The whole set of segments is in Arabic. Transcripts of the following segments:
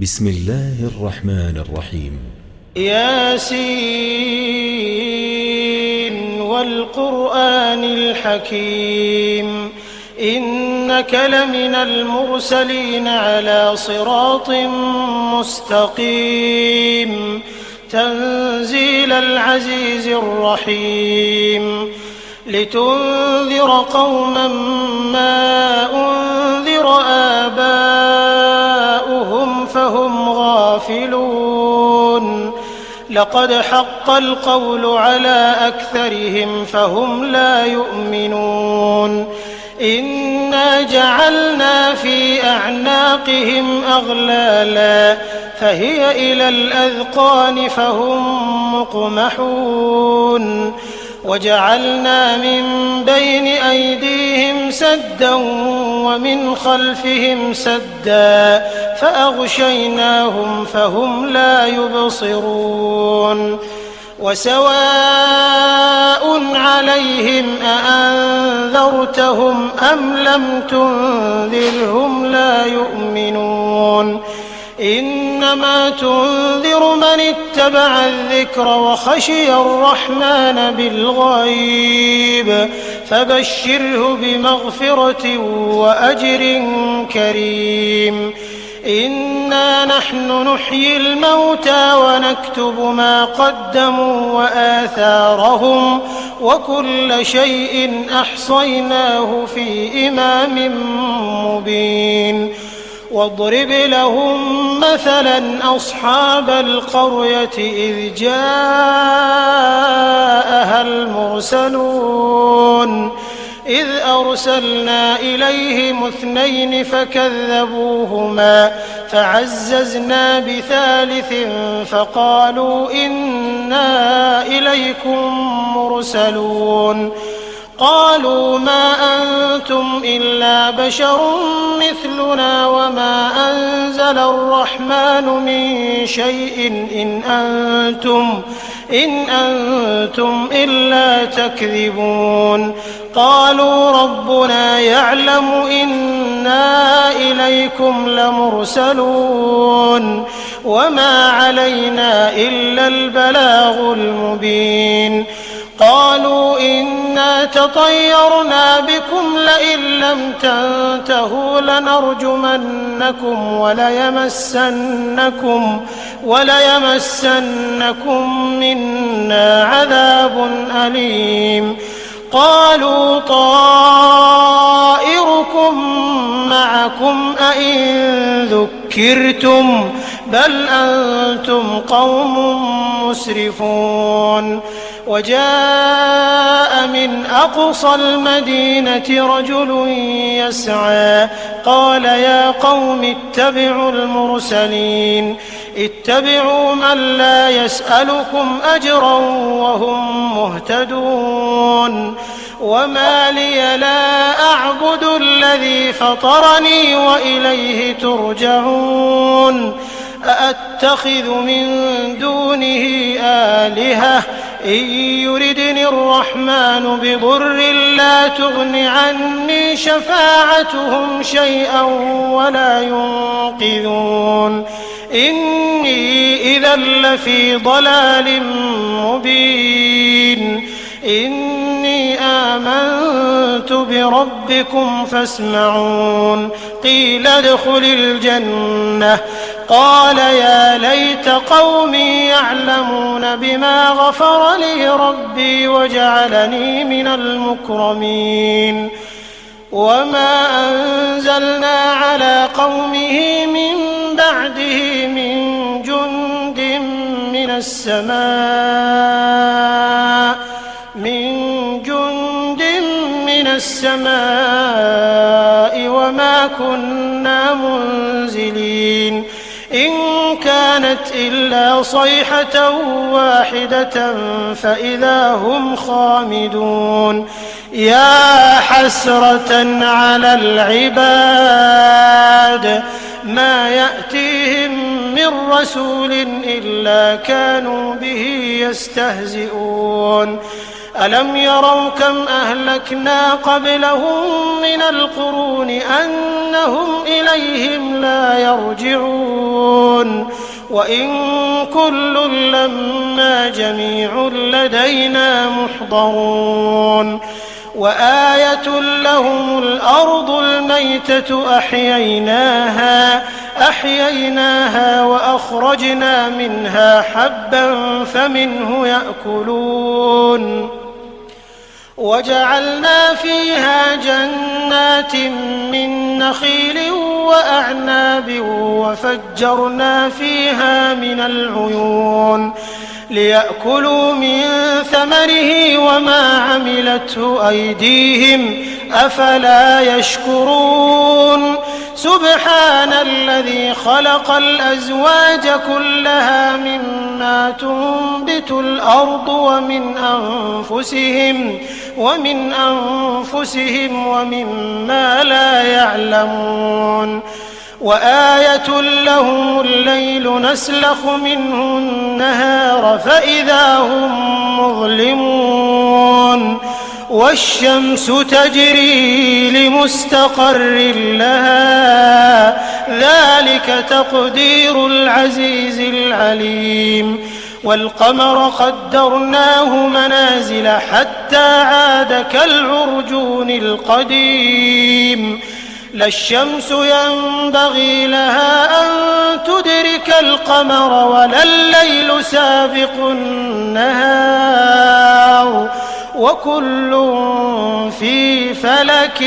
بسم الله الرحمن الرحيم. ياسين والقرآن الحكيم إنك لمن المرسلين على صراط مستقيم تنزيل العزيز الرحيم لتنذر قوما ما أنذر آباؤهم فهم غافلون لقد حق القول على أكثرهم فهم لا يؤمنون إنا جعلنا في أعناقهم أغلالا فهي إلى الأذقان فهم مقمحون وجعلنا من بين أيديهم سدا ومن خلفهم سدا فأغشيناهم فهم لا يبصرون وسواء عليهم أأنذرتهم أم لم تنذرهم لا يؤمنون إنما تنذر من اتبع الذكر وخشي الرحمن بالغيب فبشره بمغفرة وأجر كريم إنا نحن نحيي الموتى ونكتب ما قدموا وآثارهم وكل شيء أحصيناه في إمام مبين واضرب لهم مثلا أصحاب القرية إذ جاءها المرسلون إذ أرسلنا إليهم 2 فكذبوهما فعززنا بثالث فقالوا إنا إليكم مرسلون قالوا ما أنتم إلا بشر مثلنا وما أنزل الرحمن من شيء إن أنتم إلا تكذبون قالوا ربنا يعلم إنا إليكم لمرسلون وما علينا إلا البلاغ المبين قالوا إنا تطيرنا بكم لئن لم تنتهوا لنرجمنكم وليمسنكم منا عذاب أليم قالوا طائركم معكم أئن ذكرتم بل أنتم قوم مسرفون وجاء من أقصى المدينة رجل يسعى قال يا قوم اتبعوا المرسلين اتبعوا من لا يسألكم أجرا وهم مهتدون وما لي لا أعبد الذي فطرني وإليه ترجعون أأتخذ من دونه آلهة إن يردني الرحمن بضر لا تغن عني شفاعتهم شيئا ولا ينقذون إني إذا لفي ضلال مبين إني آمنت بربكم فاسمعون قيل ادخل الجنة قال يا ليت قومي يعلمون بما غفر لي ربي وجعلني من المكرمين وما أنزلنا على قومه من بعده من جند من السماء وما كنا منزلين إن كانت إلا صيحة واحدة فإذا هم خامدون يا حسرة على العباد ما يأتيهم من رسول إلا كانوا به يستهزئون ألم يروا كم أهلكنا قبلهم من القرون أنهم إليهم لا يرجعون وإن كل لما جميع لدينا محضرون وآية لهم الأرض الميتة أحييناها وأخرجنا منها حبا فمنه يأكلون وجعلنا فيها جنات من نخيل وأعناب وفجرنا فيها من العيون ليأكلوا من ثمره وما عملته أيديهم أفلا يشكرون سبحان الذي خلق الأزواج كلها مما تنبت الأرض ومن أنفسهم ومما لا يعلمون وآية لهم الليل نسلخ منه النهار فإذا هم مظلمون والشمس تجري لمستقر لها ذلك تقدير العزيز العليم والقمر قدرناه منازل حتى عاد كالعرجون القديم لا الشمس ينبغي لها أن تدرك القمر ولا الليل سابق النهار وكل في فلك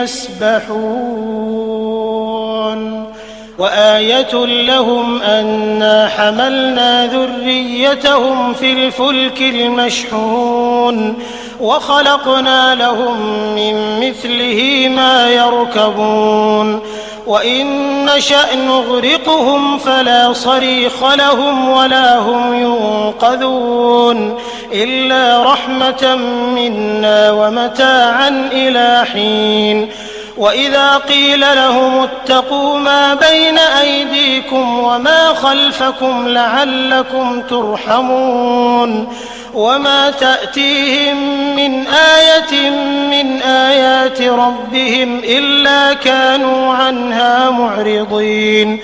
يسبحون وآية لهم أنا حملنا ذريتهم في الفلك المشحون وخلقنا لهم من مثله ما يركبون وإن نشأ نغرقهم فلا صريخ لهم ولا هم ينقذون إلا رحمة منا ومتاعا إلى حين وإذا قيل لهم اتقوا ما بين أيديكم وما خلفكم لعلكم ترحمون وما تأتيهم من آية من آيات ربهم إلا كانوا عنها معرضين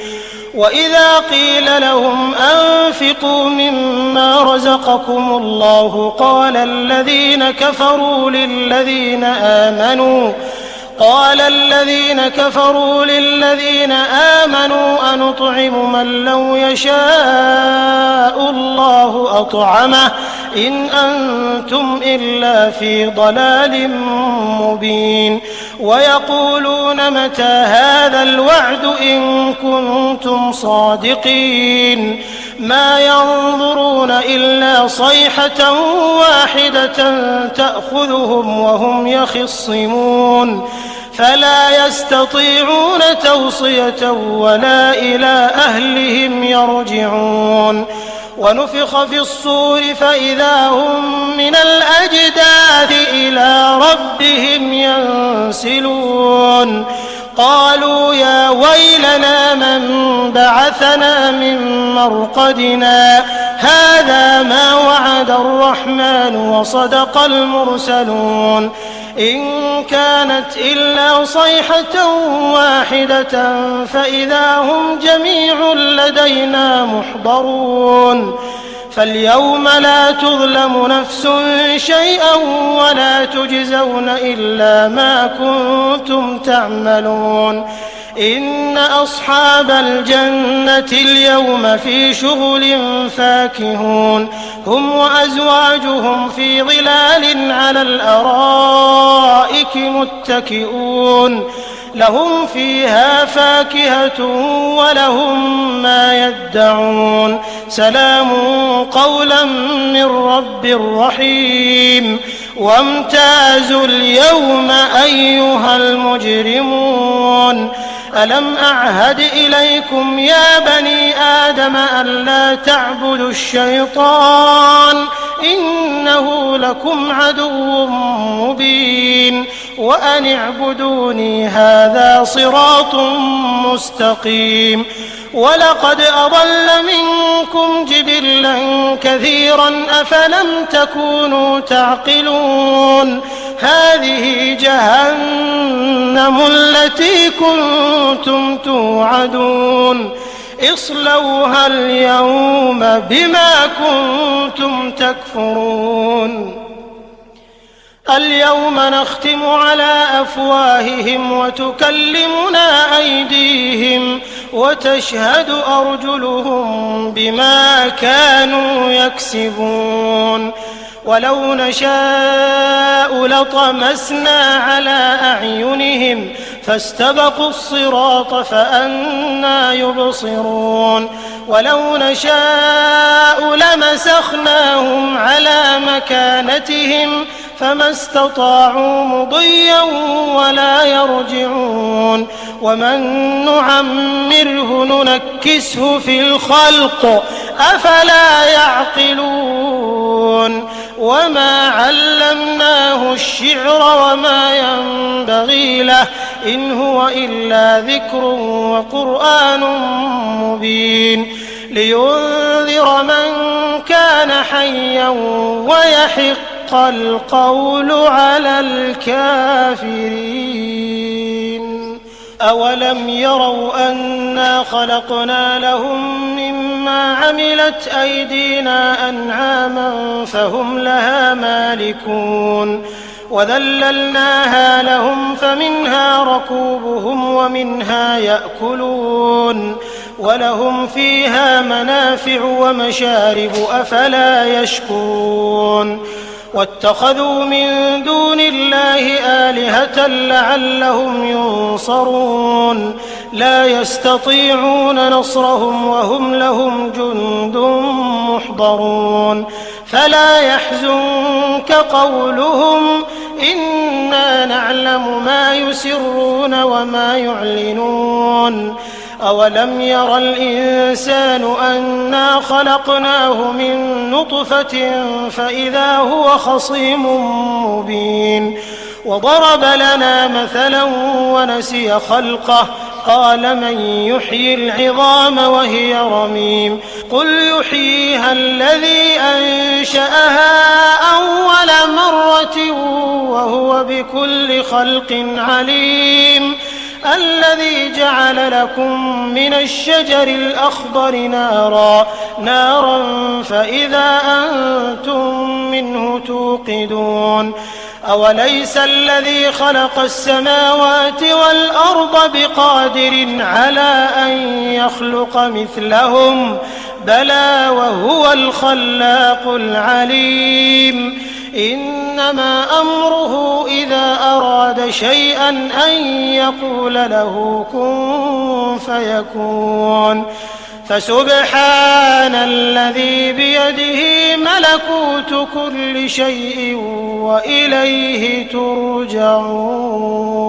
وإذا قيل لهم أنفقوا مما رزقكم الله قال الذين كفروا للذين آمنوا أنطعم من لو يشاء الله أطعمه إن أنتم إلا في ضلال مبين ويقولون متى هذا الوعد إن كنتم صادقين ما ينظرون إلا صيحة واحدة تأخذهم وهم يخصمون فلا يستطيعون توصية ولا إلى أهلهم يرجعون ونفخ في الصور فإذا هم من الأجداث إلى ربهم ينسلون قالوا يا ويلنا من بعثنا من مرقدنا هذا ما وعد الرحمن وصدق المرسلون إن كانت إلا صيحة واحدة فإذا هم جميع لدينا محضرون فاليوم لا تظلم نفس شيئا ولا تجزون إلا ما كنتم تعملون إن أصحاب الجنة اليوم في شغل فاكهون هم وأزواجهم في ظلال على الأرائك متكئون لهم فيها فاكهة ولهم ما يدعون سلام قولا من رب رحيم وامتازوا اليوم أيها المجرمون ألم أعهد إليكم يا بني آدم ألا تعبدوا الشيطان إنه لكم عدو مبين وأن اعبدوني هذا صراط مستقيم ولقد أضل منكم جبلا كثيرا أفلم تكونوا تعقلون هذه جهنم التي كنتم توعدون اصلوها اليوم بما كنتم تكفرون اليوم نختم على أفواههم وتكلمنا أيديهم وتشهد أرجلهم بما كانوا يكسبون ولو نشاء لطمسنا على أعينهم فاستبقوا الصراط فأنى يبصرون ولو نشاء لمسخناهم على مكانتهم فما استطاعوا مضيا ولا يرجعون ومن نعمره ننكسه في الخلق أفلا يعقلون وما علمناه الشعر وما ينبغي له إن هو إلا ذكر وقرآن مبين لينذر من كان حيا ويحق القول على الكافرين أولم يروا أنا خلقنا لهم مما عملت أيدينا أنعاما فهم لها مالكون وذللناها لهم فمنها ركوبهم ومنها يأكلون ولهم فيها منافع ومشارب أفلا يشكرون واتخذوا من دون الله آلهة لعلهم ينصرون لا يستطيعون نصرهم وهم لهم جند محضرون فلا يحزنك قولهم إنا نعلم ما يسرون وما يعلنون أولم ير الإنسان أنا خلقناه من نطفة فإذا هو خصيم مبين وضرب لنا مثلا ونسي خلقه قال من يحيي العظام وهي رميم قل يحييها الذي أنشأها أول مرة وهو بكل خلق عليم الذي جعل لكم من الشجر الأخضر نارا فإذا أنتم منه توقدون أوليس الذي خلق السماوات والأرض بقادر على أن يخلق مثلهم بلى وهو الخلاق العليم إنما أمره إذا أراد شيئا أن يقول له كن فيكون فسبحان الذي بيده ملكوت كل شيء وإليه ترجعون